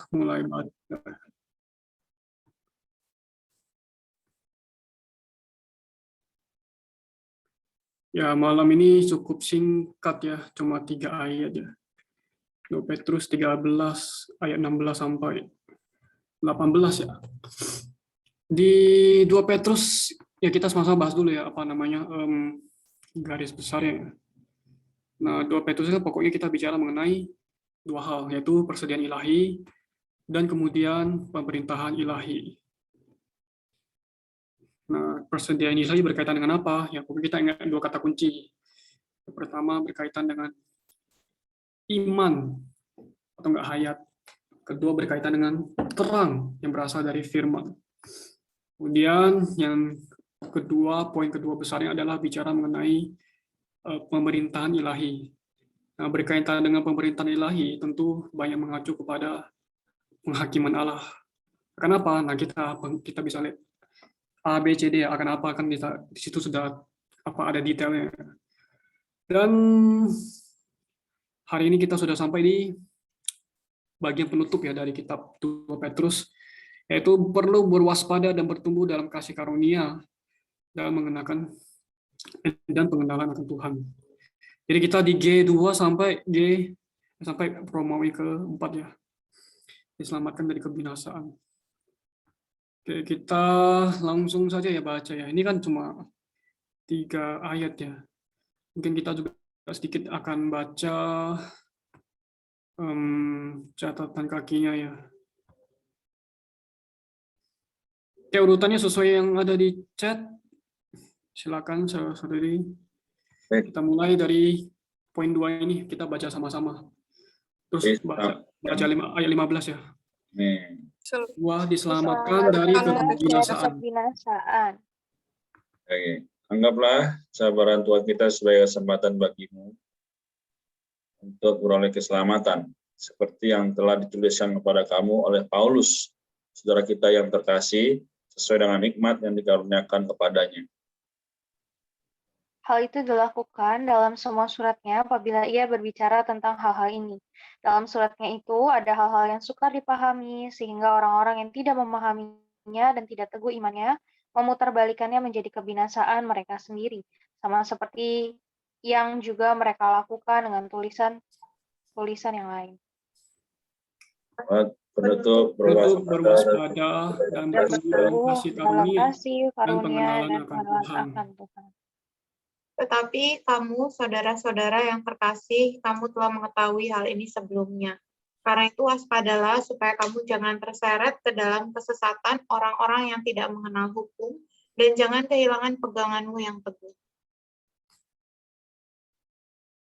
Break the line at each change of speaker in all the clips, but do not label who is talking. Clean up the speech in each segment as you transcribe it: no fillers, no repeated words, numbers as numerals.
mulai baca. Ya, malam ini cukup singkat ya, cuma 3 ayat ya. 2 Petrus 13 ayat 16 sampai 18 ya. Di 2 Petrus ya kita sama-sama bahas dulu ya apa namanya garis besarnya ya. Nah, 2 Petrus itu pokoknya kita bicara mengenai 2 hal, yaitu persediaan ilahi dan kemudian pemerintahan ilahi. Nah, persediaan ilahi berkaitan dengan apa? Ya, pokoknya kita ingat 2 kata kunci. Yang pertama berkaitan dengan iman atau enggak hayat. Kedua berkaitan dengan terang yang berasal dari firman. Kemudian yang kedua, poin kedua besarnya adalah bicara mengenai pemerintahan ilahi. Nah, berkaitan dengan pemerintahan ilahi tentu banyak mengacu kepada penghakiman Allah. Kenapa? Nah, kita bisa lihat A, B, C, D akan apa kan bisa di situ sudah apa ada detailnya. Dan hari ini kita sudah sampai di bagian penutup ya dari kitab 2 Petrus, yaitu perlu berwaspada dan bertumbuh dalam kasih karunia dalam mengenakan dan pengenalan akan Tuhan. Jadi kita di G2 sampai Romawi ke-4 ya. Diselamatkan dari kebinasaan. Oke, kita langsung saja ya baca ya. Ini kan cuma 3 ayat ya. Mungkin kita juga sedikit akan baca catatan kakinya ya. Oke, urutannya sesuai yang ada di chat. Silakan saudari. Kita mulai dari poin 2 ini, kita baca sama-sama. Terus baca ayat 15 ya. Wah, diselamatkan dari kebinasaan.
Oke. Anggaplah sabaran Tuhan kita sebagai kesempatan bagimu untuk beroleh keselamatan, seperti yang telah dituliskan kepada kamu oleh Paulus, saudara kita yang terkasih, sesuai dengan nikmat yang dikaruniakan kepadanya.
Hal itu dilakukan dalam semua suratnya apabila ia berbicara tentang hal-hal ini. Dalam suratnya itu ada hal-hal yang sukar dipahami, sehingga orang-orang yang tidak memahaminya dan tidak teguh imannya, memutarbalikannya menjadi kebinasaan mereka sendiri. Sama seperti yang juga mereka lakukan dengan tulisan yang lain.
Penutup
berwaspada dan bertumbuh dalam kasih karunia
dan pengenalan akan Tuhan.
Tetapi kamu, saudara-saudara yang terkasih, kamu telah mengetahui hal ini sebelumnya. Karena itu waspadalah supaya kamu jangan terseret ke dalam kesesatan orang-orang yang tidak mengenal hukum, dan jangan kehilangan peganganmu yang teguh.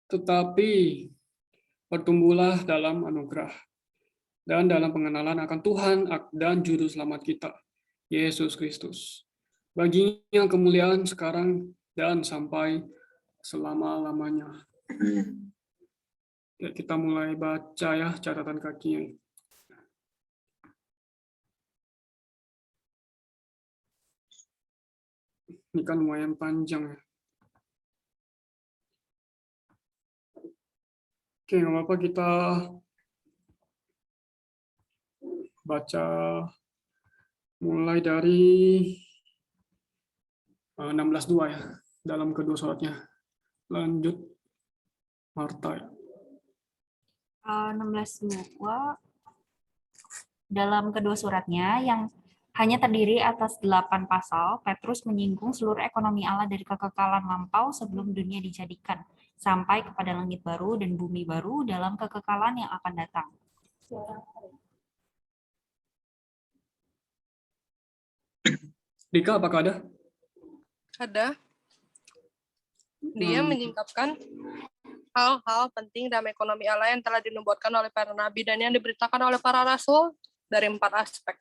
Tetapi bertumbuhlah dalam anugerah dan dalam pengenalan akan Tuhan dan Juru Selamat kita, Yesus Kristus. Baginya kemuliaan sekarang dan sampai selama-lamanya. Ya, kita mulai baca ya catatan kakinya. Ini kan lumayan panjang ya. Oke, nggak apa-apa kita baca mulai dari 16:2 ya, dalam kedua suratnya. Lanjut, Marta ya.
16:2 dalam kedua suratnya yang hanya terdiri atas 8 pasal, Petrus menyinggung seluruh ekonomi Allah dari kekekalan lampau sebelum dunia dijadikan, sampai kepada langit baru dan bumi baru dalam kekekalan yang akan datang.
Dika, apakah ada?
Ada. Dia menyingkapkan hal-hal penting dalam ekonomi Allah yang telah dinubuatkan oleh para nabi dan yang diberitakan oleh para rasul dari 4 aspek.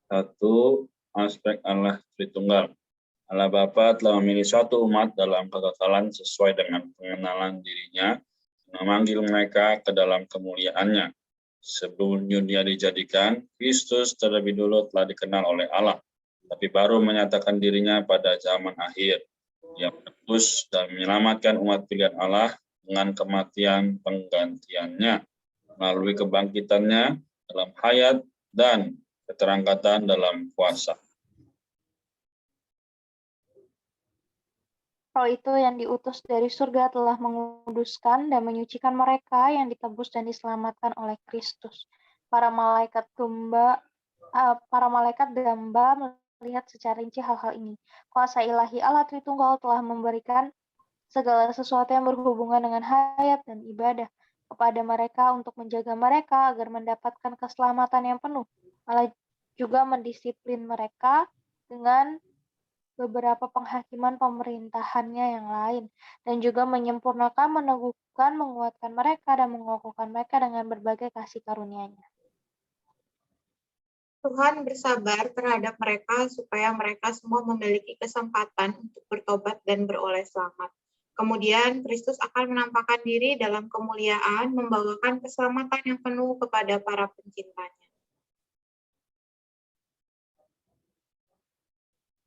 Satu aspek Allah Tritunggal. Allah Bapa telah memilih suatu umat dalam kekekalan sesuai dengan pengenalan dirinya, memanggil mereka ke dalam kemuliaannya. Sebelum dunia dijadikan, Kristus terlebih dulu telah dikenal oleh Allah, tapi baru menyatakan dirinya pada zaman akhir. Dia menebus dan menyelamatkan umat pilihan Allah dengan kematian penggantiannya, melalui kebangkitannya dalam hayat dan keterangkatan dalam kuasa.
Roh itu yang diutus dari surga telah menguduskan dan menyucikan mereka yang ditebus dan diselamatkan oleh Kristus. Para malaikat damba melihat secara rinci hal-hal ini. Kuasa ilahi Allah Tritunggal telah memberikan segala sesuatu yang berhubungan dengan hayat dan ibadah kepada mereka untuk menjaga mereka agar mendapatkan keselamatan yang penuh. Allah juga mendisiplin mereka dengan beberapa penghakiman pemerintahannya yang lain, dan juga menyempurnakan, meneguhkan, menguatkan mereka, dan mengokohkan mereka dengan berbagai kasih karunia-Nya.
Tuhan bersabar terhadap mereka supaya mereka semua memiliki kesempatan untuk bertobat dan beroleh selamat. Kemudian Kristus akan menampakkan diri dalam kemuliaan, membawakan keselamatan yang penuh kepada para pencintanya.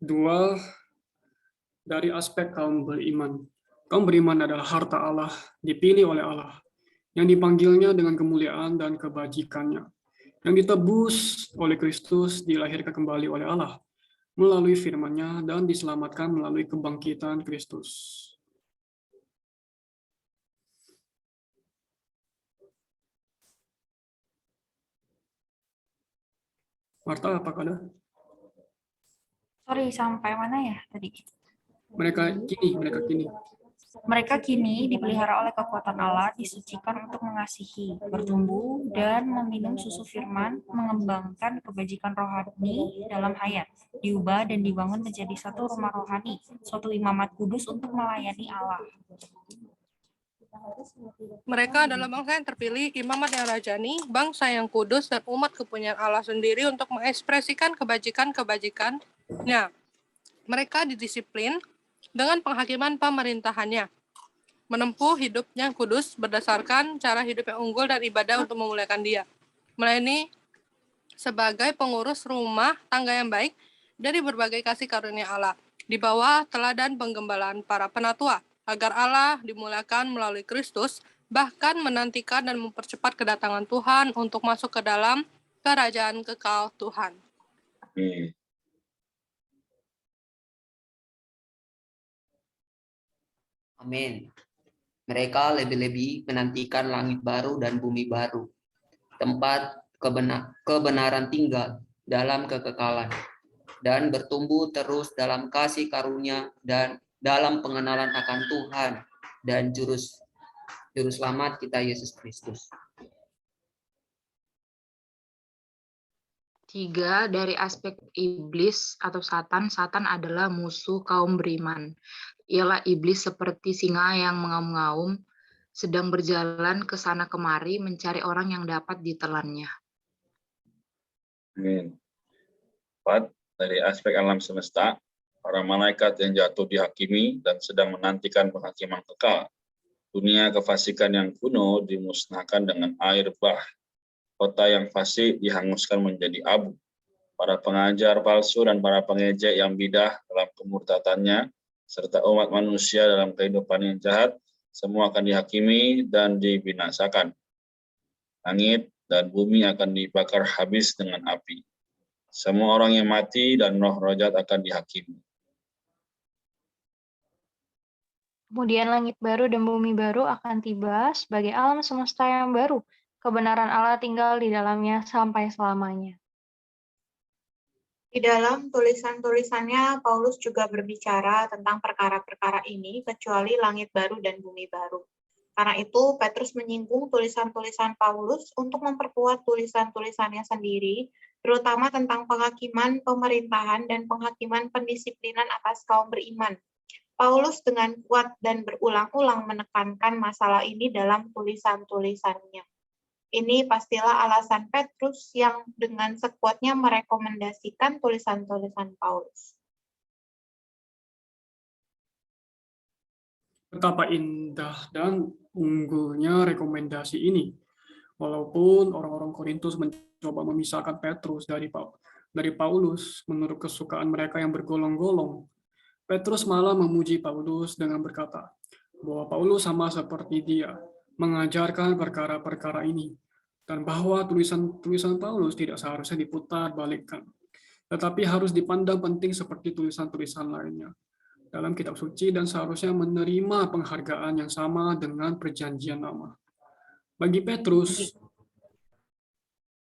Dua, dari aspek kaum beriman. Kaum beriman adalah harta Allah, dipilih oleh Allah, yang dipanggilnya dengan kemuliaan dan kebajikannya, yang ditebus oleh Kristus, dilahirkan kembali oleh Allah melalui firman-Nya dan diselamatkan melalui kebangkitan Kristus. Marta, apakah ada?
Sorry, sampai mana ya tadi?
Mereka kini.
Mereka kini dipelihara oleh kekuatan Allah, disucikan untuk mengasihi, bertumbuh, dan meminum susu firman, mengembangkan kebajikan rohani dalam hayat, diubah dan dibangun menjadi satu rumah rohani, suatu imamat kudus untuk melayani Allah.
Mereka adalah bangsa yang terpilih, imamat yang rajani, bangsa yang kudus, dan umat kepunyaan Allah sendiri untuk mengekspresikan kebajikan-kebajikannya. Mereka didisiplin dengan penghakiman pemerintahannya, menempuh hidup yang kudus berdasarkan cara hidup yang unggul dan ibadah untuk memuliakan Dia, melayani sebagai pengurus rumah tangga yang baik dari berbagai kasih karunia Allah, di bawah teladan penggembalaan para penatua, agar Allah dimuliakan melalui Kristus, bahkan menantikan dan mempercepat kedatangan Tuhan untuk masuk ke dalam kerajaan kekal Tuhan.
Amin.
Amin. Mereka lebih-lebih menantikan langit baru dan bumi baru, tempat kebenaran tinggal dalam kekekalan, dan bertumbuh terus dalam kasih karunia dan dalam pengenalan akan Tuhan dan Juru Selamat kita Yesus Kristus.
3, dari aspek iblis atau Satan adalah musuh kaum beriman. Ialah iblis seperti singa yang mengaum-ngaum, sedang berjalan ke sana kemari mencari orang yang dapat ditelannya.
Amin. 4, dari aspek alam semesta, para malaikat yang jatuh dihakimi dan sedang menantikan penghakiman kekal. Dunia kefasikan yang kuno dimusnahkan dengan air bah. Kota yang fasik dihanguskan menjadi abu. Para pengajar palsu dan para pengejek yang bidah dalam kemurtadannya, serta umat manusia dalam kehidupan yang jahat, semua akan dihakimi dan dibinasakan. Langit dan bumi akan dibakar habis dengan api. Semua orang yang mati dan roh-roh jahat akan dihakimi.
Kemudian langit baru dan bumi baru akan tiba sebagai alam semesta yang baru. Kebenaran Allah tinggal di dalamnya sampai selamanya.
Di dalam tulisan-tulisannya, Paulus juga berbicara tentang perkara-perkara ini, kecuali langit baru dan bumi baru. Karena itu, Petrus menyinggung tulisan-tulisan Paulus untuk memperkuat tulisan-tulisannya sendiri, terutama tentang penghakiman pemerintahan dan penghakiman pendisiplinan atas kaum beriman. Paulus dengan kuat dan berulang-ulang menekankan masalah ini dalam tulisan-tulisannya. Ini pastilah alasan Petrus yang dengan sekuatnya merekomendasikan tulisan-tulisan Paulus.
Betapa indah dan unggulnya rekomendasi ini. Walaupun orang-orang Korintus mencoba memisahkan Petrus dari Paulus menurut kesukaan mereka yang bergolong-golong, Petrus malah memuji Paulus dengan berkata, bahwa Paulus sama seperti dia mengajarkan perkara-perkara ini, dan bahwa tulisan-tulisan Paulus tidak seharusnya diputar balikkan, tetapi harus dipandang penting seperti tulisan-tulisan lainnya dalam kitab suci dan seharusnya menerima penghargaan yang sama dengan perjanjian lama. Bagi Petrus,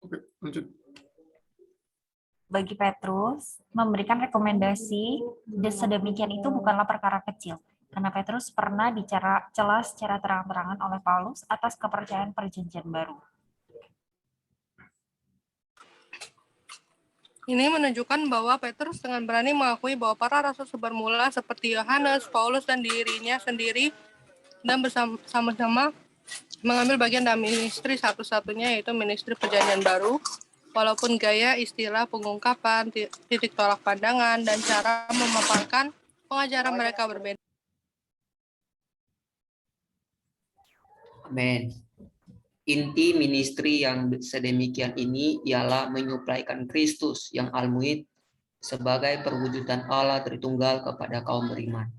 oke, lanjut.
Bagi Petrus, memberikan rekomendasi sedemikian itu bukanlah perkara kecil, karena Petrus pernah dicela secara terang-terangan oleh Paulus atas kepercayaan perjanjian baru.
Ini menunjukkan bahwa Petrus dengan berani mengakui bahwa para rasul bermula seperti Yohanes, Paulus, dan dirinya sendiri dan bersama-sama mengambil bagian dalam ministry satu-satunya, yaitu ministry perjanjian baru, walaupun gaya, istilah, pengungkapan, titik tolak pandangan, dan cara memaparkan pengajaran mereka berbeda.
Amin. Inti ministry yang sedemikian ini ialah menyuplaikan Kristus yang al-mu'id sebagai perwujudan Allah Tritunggal kepada kaum beriman.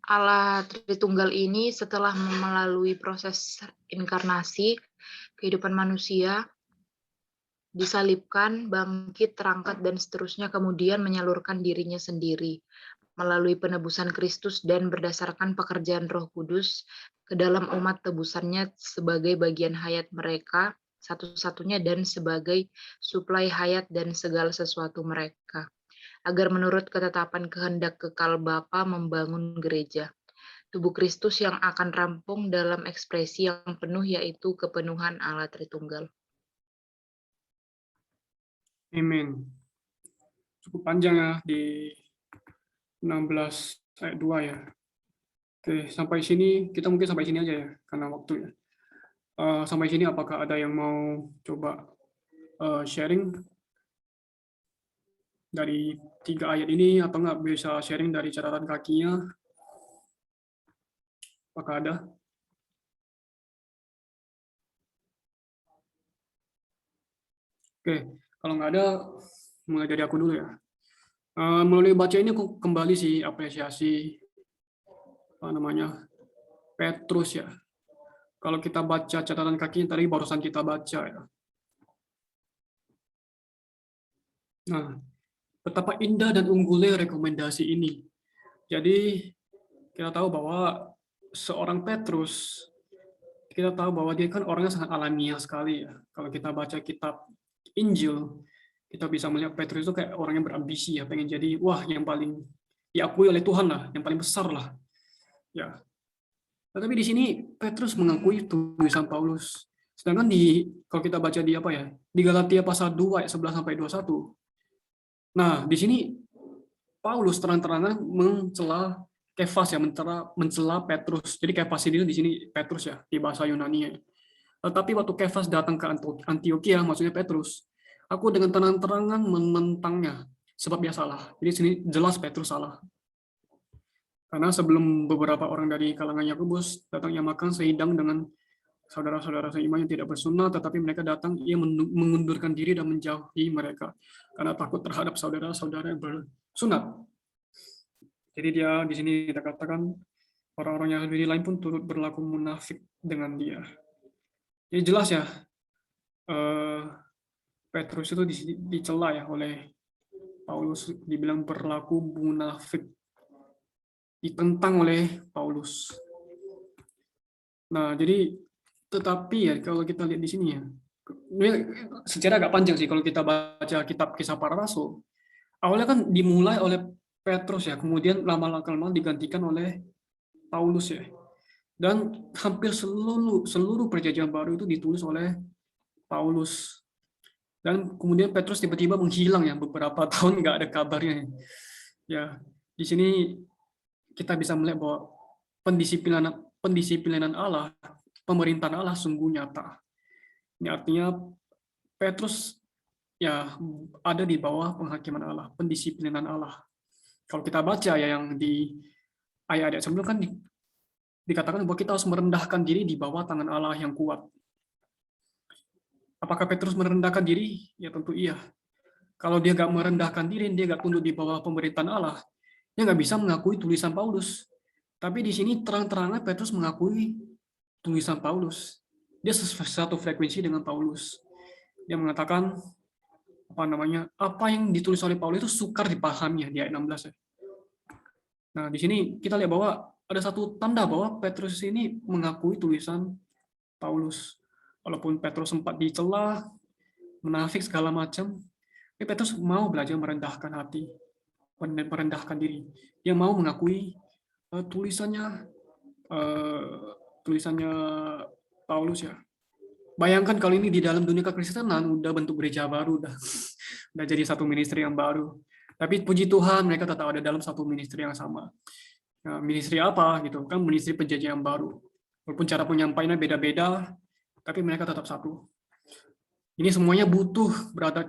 Allah Tritunggal ini setelah melalui proses inkarnasi, kehidupan manusia, disalibkan, bangkit, terangkat, dan seterusnya, kemudian menyalurkan dirinya sendiri melalui penebusan Kristus dan berdasarkan pekerjaan Roh Kudus ke dalam umat tebusannya sebagai bagian hayat mereka satu-satunya dan sebagai suplai hayat dan segala sesuatu mereka, agar menurut ketetapan kehendak kekal Bapa membangun gereja, tubuh Kristus yang akan rampung dalam ekspresi yang penuh, yaitu kepenuhan Allah Tritunggal.
Amin. Cukup panjang ya di 16 ayat 2 ya. Oke, sampai sini kita mungkin sampai sini aja ya karena waktu ya. Sampai sini apakah ada yang mau coba sharing dari 3 ayat ini, atau nggak bisa sharing dari catatan kakinya? Apakah ada? Oke, kalau nggak ada, mulai dari aku dulu ya. Melalui baca ini aku kembali sih apresiasi Petrus ya. Kalau kita baca catatan kaki tadi barusan kita baca ya. Nah, betapa indah dan unggulnya rekomendasi ini. Jadi kita tahu bahwa seorang Petrus, kita tahu bahwa dia kan orangnya sangat alamiah sekali ya. Kalau kita baca kitab Injil, kita bisa melihat Petrus itu kayak orang yang berambisi ya, pengen jadi yang paling diakui oleh Tuhan lah, yang paling besar lah. Ya. Tetapi di sini Petrus mengakui tulisan Paulus. Sedangkan kalau kita baca di Galatia pasal 2 ayat 11 sampai 21. Nah, di sini Paulus terang-terangan mencela Kefas ya, mencela Petrus. Jadi Kefas ini di sini Petrus ya di bahasa Yunani. Tetapi waktu Kefas datang ke Antioquia, maksudnya Petrus, aku dengan terang-terangan menentangnya sebab dia salah. Jadi di sini jelas Petrus salah. Karena sebelum beberapa orang dari kalangan Yakobus datang ia makan sehidang dengan saudara-saudara seiman yang tidak bersunnah, tetapi mereka datang, ia mengundurkan diri dan menjauhi mereka karena takut terhadap saudara-saudara yang bersunat. Jadi dia di sini kita katakan orang-orang Yahudi lain pun turut berlaku munafik dengan dia. Jadi jelas ya, Petrus itu dicela ya oleh Paulus, dibilang berlaku munafik, ditentang oleh Paulus. Nah, jadi tetapi ya kalau kita lihat di sini ya, secara agak panjang sih kalau kita baca kitab Kisah Para Rasul. Awalnya kan dimulai oleh Petrus ya, kemudian lama-lama digantikan oleh Paulus ya. Dan hampir seluruh perjanjian baru itu ditulis oleh Paulus. Dan kemudian Petrus tiba-tiba menghilang ya, beberapa tahun nggak ada kabarnya. Ya, di sini kita bisa melihat bahwa pendisiplinan Allah, pemerintahan Allah sungguh nyata. Ini artinya Petrus ya ada di bawah penghakiman Allah, pendisiplinan Allah. Kalau kita baca ya yang di ayat-ayat sebelum kan dikatakan bahwa kita harus merendahkan diri di bawah tangan Allah yang kuat. Apakah Petrus merendahkan diri? Ya tentu iya. Kalau dia nggak merendahkan diri, dia nggak tunduk di bawah pemerintahan Allah, Dia nggak bisa mengakui tulisan Paulus. Tapi di sini terang-terangan Petrus mengakui tulisan Paulus. Dia satu frekuensi dengan Paulus. Dia mengatakan apa yang ditulis oleh Paulus itu sukar dipahami ya, di ayat 16 ya. Nah, di sini kita lihat bahwa ada satu tanda bahwa Petrus ini mengakui tulisan Paulus. Walaupun Petrus sempat dicela, menafik segala macam, tapi Petrus mau belajar merendahkan hati, merendahkan diri. Dia mau mengakui tulisannya Paulus ya. Bayangkan kalau ini di dalam dunia kekristenan udah bentuk gereja baru, udah jadi satu ministry yang baru. Tapi puji Tuhan mereka tetap ada dalam satu ministry yang sama. Nah, ministry apa gitu kan? Ministry penjaja yang baru. Walaupun cara penyampaiannya beda-beda, tapi mereka tetap satu. Ini semuanya butuh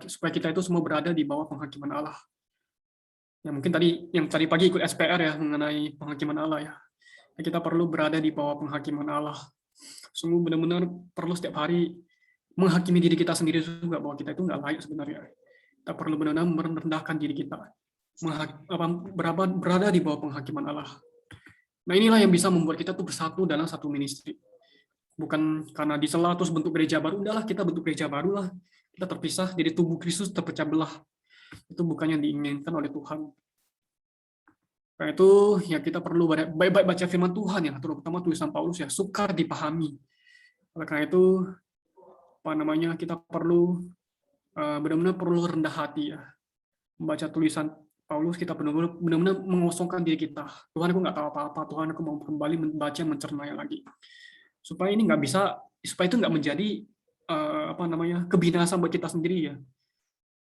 supaya kita itu semua berada di bawah penghakiman Allah. Ya mungkin yang tadi pagi ikut SPR ya mengenai penghakiman Allah ya. Kita perlu berada di bawah penghakiman Allah. Sungguh benar-benar perlu setiap hari menghakimi diri kita sendiri juga bahwa kita itu nggak layak sebenarnya. Kita perlu benar-benar merendahkan diri kita, berada di bawah penghakiman Allah. Nah inilah yang bisa membuat kita tuh bersatu dalam satu ministry. Bukan karena dicela terus bentuk gereja baru, udahlah kita bentuk gereja baru lah. Kita terpisah, jadi tubuh Kristus terpecah belah. Itu bukan yang diinginkan oleh Tuhan. Karena itu ya kita perlu baik-baik baca firman Tuhan ya, terutama tulisan Paulus ya, sukar dipahami. Oleh karena itu kita perlu benar-benar perlu rendah hati ya. Membaca tulisan Paulus kita benar-benar mengosongkan diri kita. Tuhan, aku nggak tahu apa-apa. Tuhan, aku mau kembali membaca, mencernanya lagi. Supaya ini supaya itu nggak menjadi kebinasaan buat kita sendiri ya.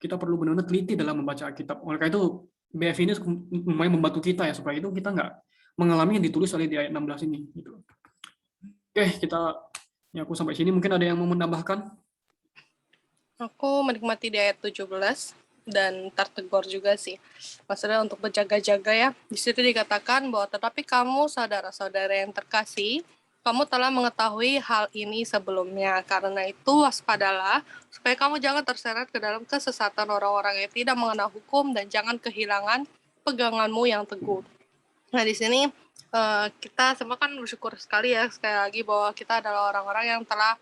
Kita perlu benar-benar teliti dalam membaca Alkitab. Oleh karena itu BF ini lumayan membantu kita ya, supaya itu kita nggak mengalami yang ditulis oleh di ayat 16 ini. Gitu. Oke, aku sampai sini. Mungkin ada yang mau menambahkan?
Aku menikmati di ayat 17 dan tertegur juga sih. Maksudnya untuk berjaga-jaga ya. Di situ dikatakan bahwa tetapi kamu saudara-saudara yang terkasih, kamu telah mengetahui hal ini sebelumnya. Karena itu waspadalah supaya kamu jangan terseret ke dalam kesesatan orang-orang yang tidak mengenal hukum dan jangan kehilangan peganganmu yang teguh. Nah di sini kita semua kan bersyukur sekali ya sekali lagi bahwa kita adalah orang-orang yang telah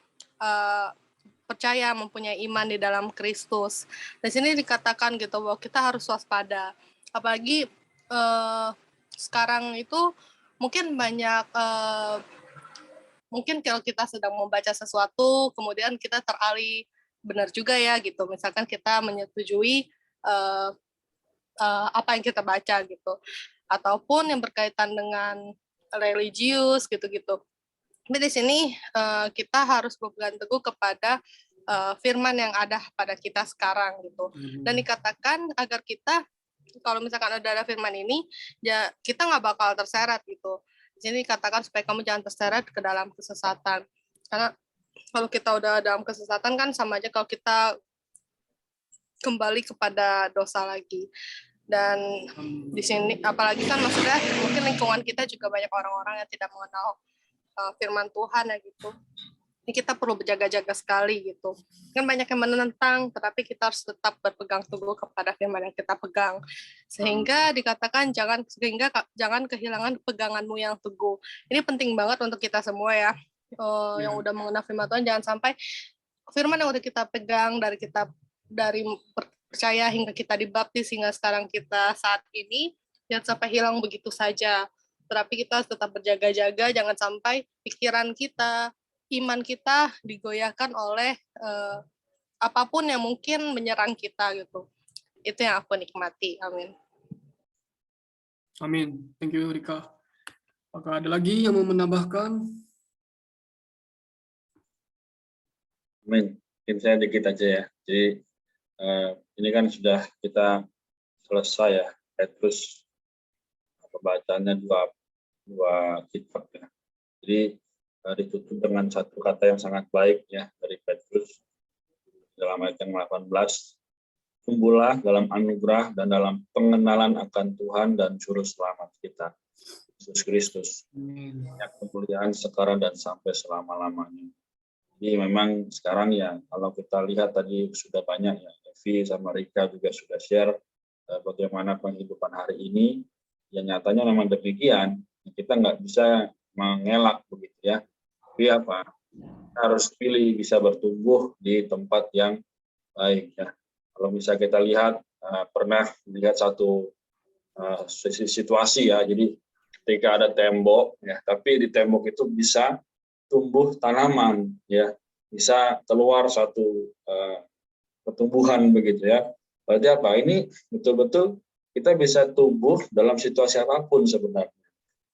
percaya mempunyai iman di dalam Kristus. Di sini dikatakan gitu bahwa kita harus waspada. Apalagi sekarang itu mungkin banyak mungkin kalau kita sedang membaca sesuatu, kemudian kita teralih, benar juga ya gitu. Misalkan kita menyetujui apa yang kita baca gitu, ataupun yang berkaitan dengan religius gitu-gitu. Tapi di sini kita harus berpegang teguh kepada firman yang ada pada kita sekarang gitu. Dan dikatakan agar kita kalau misalkan ada firman ini, ya kita nggak bakal terseret gitu. Di sini dikatakan supaya kamu jangan terseret ke dalam kesesatan. Karena kalau kita udah dalam kesesatan kan sama aja kalau kita kembali kepada dosa lagi. Dan di sini apalagi kan maksudnya mungkin lingkungan kita juga banyak orang-orang yang tidak mengenal firman Tuhan ya gitu. Ini kita perlu berjaga-jaga sekali gitu. Kan banyak yang menentang, tetapi kita harus tetap berpegang teguh kepada firman yang kita pegang. Sehingga dikatakan jangan kehilangan peganganmu yang teguh. Ini penting banget untuk kita semua ya. Yang udah mengenal firman Tuhan, jangan sampai firman yang udah kita pegang dari percaya hingga kita dibaptis hingga sekarang kita saat ini jangan sampai hilang begitu saja. Tetapi kita harus tetap berjaga-jaga, jangan sampai pikiran kita, iman kita digoyahkan oleh apapun yang mungkin menyerang kita gitu. Itu yang aku nikmati. Amin.
Amin. Thank you, Rika. Apakah ada lagi yang mau menambahkan?
Amin. Mungkin saya dikit aja ya. Jadi ini kan sudah kita selesai ya. Petrus pembacaannya dua kitab ya. Jadi ditutup dengan satu kata yang sangat baik ya dari Petrus dalam ayat yang 18. Tumbuhlah dalam anugerah dan dalam pengenalan akan Tuhan dan Juru Selamat kita, Yesus Kristus. Banyak kemuliaan sekarang dan sampai selama-lamanya. Jadi memang sekarang ya kalau kita lihat tadi sudah banyak ya, Evi sama Rika juga sudah share bagaimana penghidupan hari ini. ya nyatanya memang demikian. Kita nggak bisa mengelak begitu ya. Tapi apa? Kita harus pilih bisa bertumbuh di tempat yang baik ya. Kalau bisa kita lihat pernah melihat satu situasi ya. Jadi ketika ada tembok ya, tapi di tembok itu bisa tumbuh tanaman ya, bisa keluar satu pertumbuhan begitu ya. Berarti apa? Ini betul-betul kita bisa tumbuh dalam situasi apapun sebenarnya.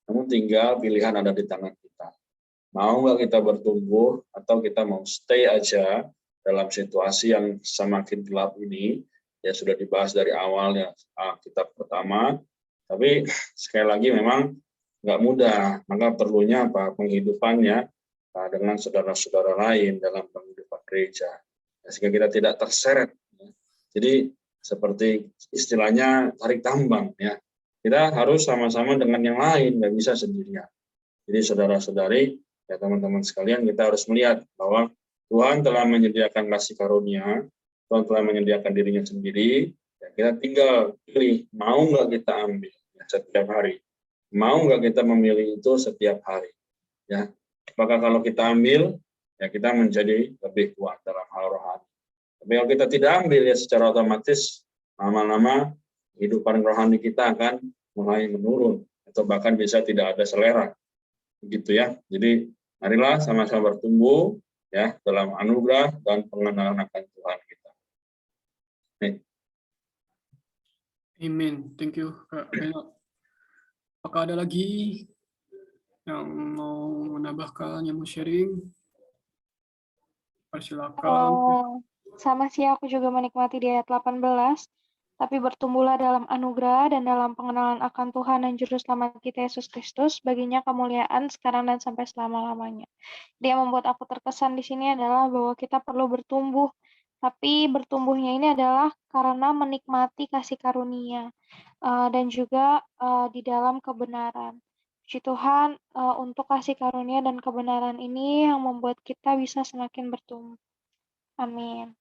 Namun tinggal pilihan ada di tangan kita. Mau nggak kita bertumbuh atau kita mau stay aja dalam situasi yang semakin gelap ini, ya sudah dibahas dari awal ya kitab pertama. Tapi sekali lagi memang nggak mudah, maka perlunya apa? Penghidupannya dengan saudara-saudara lain dalam penghidupan gereja. Sehingga kita tidak terseret. Jadi seperti istilahnya tarik tambang ya. Kita harus sama-sama dengan yang lain, nggak bisa sendirian. Jadi saudara-saudari, ya teman-teman sekalian, kita harus melihat bahwa Tuhan telah menyediakan kasih karunia, Tuhan telah menyediakan dirinya sendiri, ya kita tinggal pilih, mau nggak kita ambil ya, setiap hari. Mau nggak kita memilih itu setiap hari. Ya, maka kalau kita ambil, ya kita menjadi lebih kuat dalam hal rohani. Tapi kalau kita tidak ambil, ya secara otomatis lama-lama kehidupan rohani kita akan mulai menurun atau bahkan bisa tidak ada selera, begitu ya. Jadi marilah sama-sama bertumbuh ya dalam anugerah dan pengenalan akan Tuhan kita.
Amin. Thank you, Kak Beno. Apakah ada lagi yang mau menambahkan, yang mau sharing? Persilakan.
Sama sih, aku juga menikmati di ayat 18. Tapi bertumbuhlah dalam anugerah dan dalam pengenalan akan Tuhan dan Juru Selamat kita Yesus Kristus, baginya kemuliaan sekarang dan sampai selama-lamanya. Dia membuat aku terkesan di sini adalah bahwa kita perlu bertumbuh, tapi bertumbuhnya ini adalah karena menikmati kasih karunia dan juga di dalam kebenaran. Puji Tuhan untuk kasih karunia dan kebenaran ini yang membuat kita bisa semakin bertumbuh. Amin.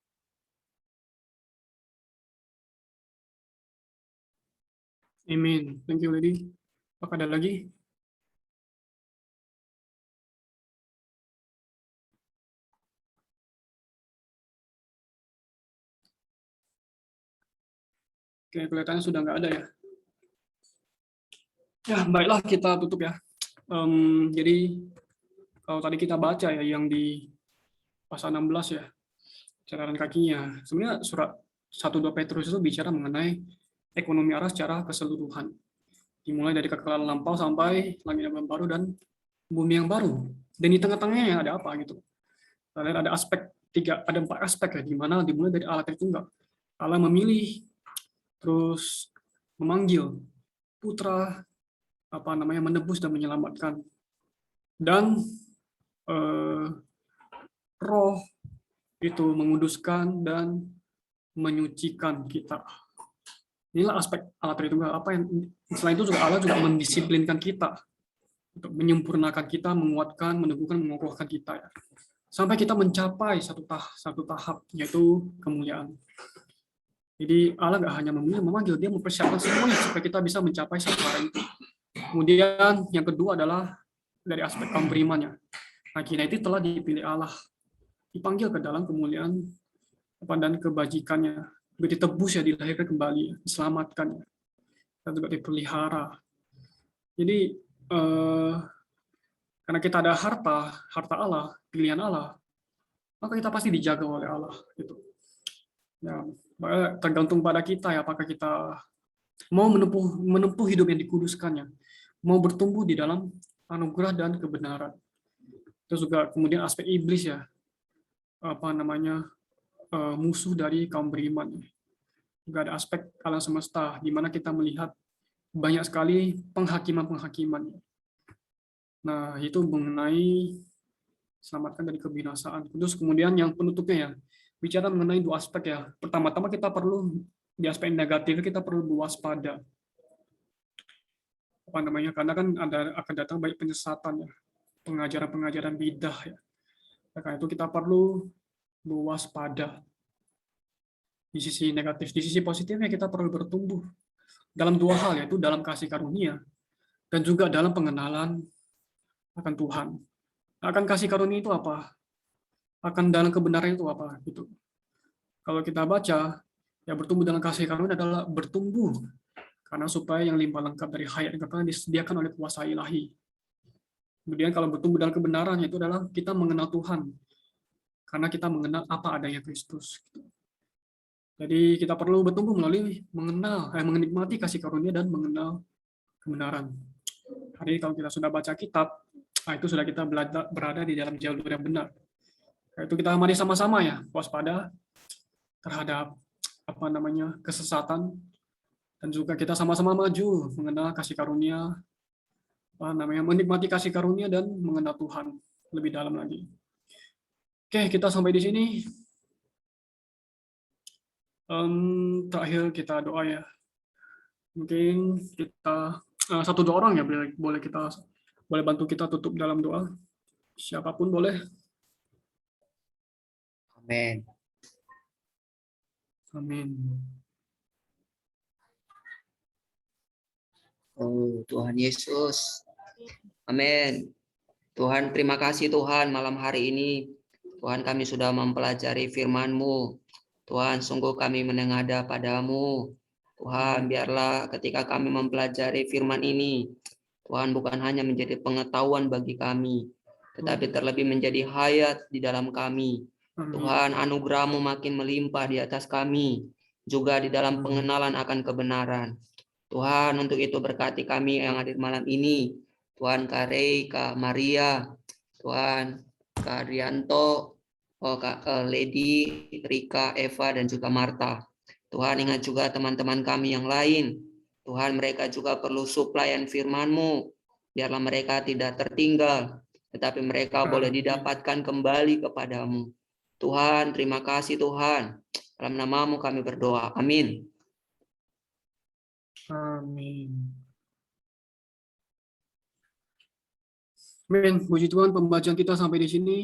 Amin. Thank you, Lady. Apakah ada lagi? Oke, kelihatannya sudah nggak ada ya. Ya, baiklah kita tutup ya. Jadi, kalau tadi kita baca ya yang di pasal 16 ya, catatan kakinya. Sebenarnya surat 1-2 Petrus itu bicara mengenai ekonomi Allah secara keseluruhan. Dimulai dari kekekalan lampau sampai langit yang baru dan bumi yang baru. Dan di tengah-tengahnya ada apa gitu. Kalian ada ada 4 aspek ya, di mana dimulai dari Allah Tritunggal. Allah memilih, terus memanggil putra, menebus dan menyelamatkan. Dan roh itu menguduskan dan menyucikan kita. Inilah aspek Allah Tritunggal. Selain itu juga Allah juga mendisiplinkan kita untuk menyempurnakan kita, menguatkan, meneguhkan, mengokohkan kita ya. Sampai kita mencapai satu tahap yaitu kemuliaan. Jadi Allah nggak hanya memanggil, dia mempersiapkan semuanya supaya kita bisa mencapai satu hari itu. Kemudian yang kedua adalah dari aspek kaum berimannya. Nah, kita itu telah dipilih Allah, dipanggil ke dalam kemuliaan dan kebajikannya, ditebus ya, dilahirkan kembali, diselamatkan, dan juga dipelihara. Jadi karena kita ada harta Allah, pilihan Allah, maka kita pasti dijaga oleh Allah. Gitu. Ya, tergantung pada kita ya, apakah kita mau menempuh hidup yang dikuduskannya, mau bertumbuh di dalam anugerah dan kebenaran. Terus juga kemudian aspek iblis ya, musuh dari kaum beriman. Juga ada aspek alam semesta, di mana kita melihat banyak sekali penghakiman. Nah, itu mengenai selamatkan dari kebinasaan. Terus kemudian yang penutupnya ya, bicara mengenai 2 aspek ya. Pertama-tama kita perlu, di aspek negatif kita perlu berwaspada. Karena kan akan datang banyak penyesatan ya, pengajaran-pengajaran bidah ya. Karena itu kita perlu berwaspada. Di sisi negatif, di sisi positifnya kita perlu bertumbuh dalam dua hal, yaitu dalam kasih karunia dan juga dalam pengenalan akan Tuhan. Akan kasih karunia itu apa? Akan dalam kebenaran itu apa? Gitu. Kalau kita baca, ya bertumbuh dalam kasih karunia adalah bertumbuh karena supaya yang limpah lengkap dari hayat yang kekal disediakan oleh kuasa ilahi. Kemudian kalau bertumbuh dalam kebenaran itu adalah kita mengenal Tuhan karena kita mengenal apa adanya Kristus. Jadi kita perlu bertumbuh melalui menikmati kasih karunia dan mengenal kebenaran. Hari ini kalau kita sudah baca kitab, itu sudah kita berada di dalam jalur yang benar. Itu kita mari sama-sama ya waspada terhadap kesesatan, dan juga kita sama-sama maju mengenal kasih karunia, menikmati kasih karunia dan mengenal Tuhan lebih dalam lagi. Oke, kita sampai di sini. Terakhir kita doa ya. Mungkin kita satu dua orang ya boleh bantu kita tutup dalam doa. Siapapun boleh.
Amin.
Amin.
Oh, Tuhan Yesus. Amin. Tuhan, terima kasih Tuhan malam hari ini. Tuhan, kami sudah mempelajari firman-Mu. Tuhan, sungguh kami menengadah padamu. Tuhan, biarlah ketika kami mempelajari firman ini, Tuhan bukan hanya menjadi pengetahuan bagi kami, tetapi terlebih menjadi hayat di dalam kami. Tuhan, anugerah-Mu makin melimpah di atas kami, juga di dalam pengenalan akan kebenaran. Tuhan, untuk itu berkati kami yang hadir malam ini. Tuhan, Kak Rey, Kak Maria, Tuhan, Kak Rianto, Kak Lady, Rika, Eva, dan juga Marta. Tuhan, ingat juga teman-teman kami yang lain. Tuhan, mereka juga perlu suplaian firman-Mu. Biarlah mereka tidak tertinggal, tetapi mereka boleh didapatkan kembali kepadamu. Tuhan, terima kasih Tuhan. Dalam nama-Mu kami berdoa. Amin.
Amin. Amin. Puji Tuhan, pembacaan kita sampai di sini.